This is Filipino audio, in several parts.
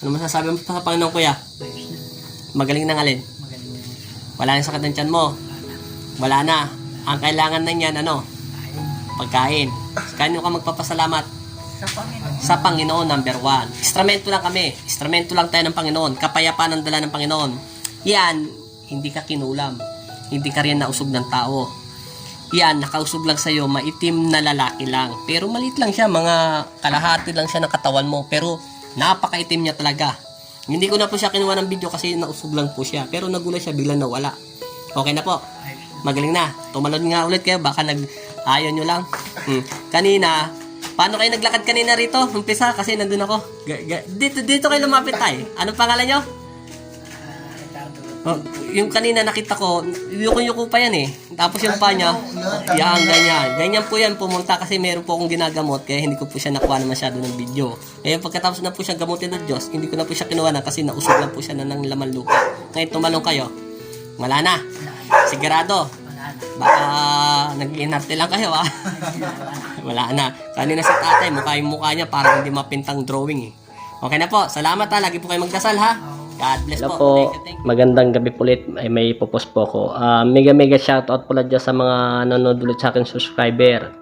Ano masasabi mo pa sa Panginoon, kuya? Magaling ng alin? Magaling na. Wala na sakit ng tiyan mo? Wala na. Ang kailangan na niyan, ano? Pagkain. Kanino ka magpapasalamat? Sa Panginoon. Sa Panginoon, number 1. Instrumento lang kami. Instrumento lang tayo ng Panginoon. Kapayapaan ang dala ng Panginoon. Yan, hindi ka kinulam. Hindi ka rin nausog ng tao. Yan, nakausog lang sa'yo, maitim na lalaki lang. Pero maliit lang siya, mga kalahati lang siya ng katawan mo. Pero napakaitim niya talaga. Hindi ko na po siya kinuha ng video kasi nausog lang po siya. Pero nagulat siya, biglang nawala. Okay na po. Magaling na. Tumalon nga ulit kayo, baka ayaw nyo lang. Kanina, paano kayo naglakad kanina rito? Umpisa kasi nandun ako. Dito kayo lumapit tayo. Anong pangalan nyo? Ricardo. Oh, yung kanina nakita ko, yuko-yuko pa yan eh. Tapos yung pa niya, yan, ganyan. Ganyan po yan pumunta kasi meron po akong ginagamot kaya hindi ko po siya nakuha na masyado ng video. Kaya pagkatapos na po siya gamutin ng Diyos, hindi ko na po siya kinuha na kasi nausog lang po siya na ng laman lupa. Ngayon tumalong kayo, wala na. Sigurado. Wala na. Baka nag-inarte lang kayo ah. Wala na. Kanina si tatay, mukha niya parang hindi mapintang drawing eh. Okay na po, salamat ha. Lagi po kayo magdasal ha. God bless Hello po. po, Thank you. magandang gabi po ulit. Ay, may pupos po ako. Mega shoutout pala dyan sa mga nanonood ulit sa akin subscriber.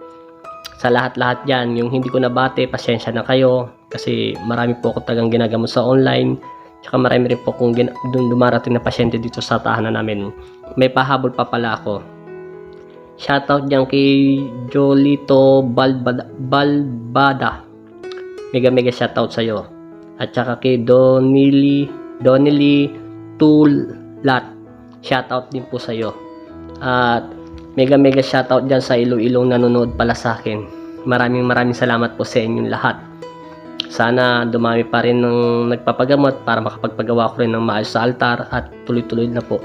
Sa lahat-lahat dyan, yung hindi ko nabate, pasensya na kayo. Kasi marami po ako tagang ginagamot sa online. Tsaka marami rin po kung dumarating na pasyente dito sa tahanan namin. May pahabol pa pala ako. Shoutout dyan kay Jolito Balbada. Mega shoutout sa'yo. At saka kay Donnelly Tulat. Shoutout din po sa iyo. At mega shoutout diyan sa Iloilong nanonood pala sa akin. Maraming salamat po sa inyong lahat. Sana dumami pa rin ng nagpapagamot para makapagpagawa ko rin ng maayos sa altar at tuloy-tuloy na po.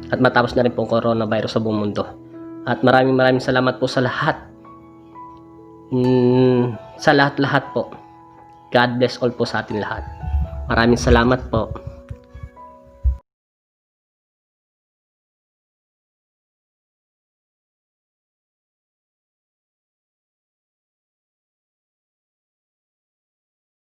At matapos na rin po ang coronavirus sa buong mundo. At maraming salamat po sa lahat. Sa lahat po. God bless all po sa ating lahat. Maraming salamat po.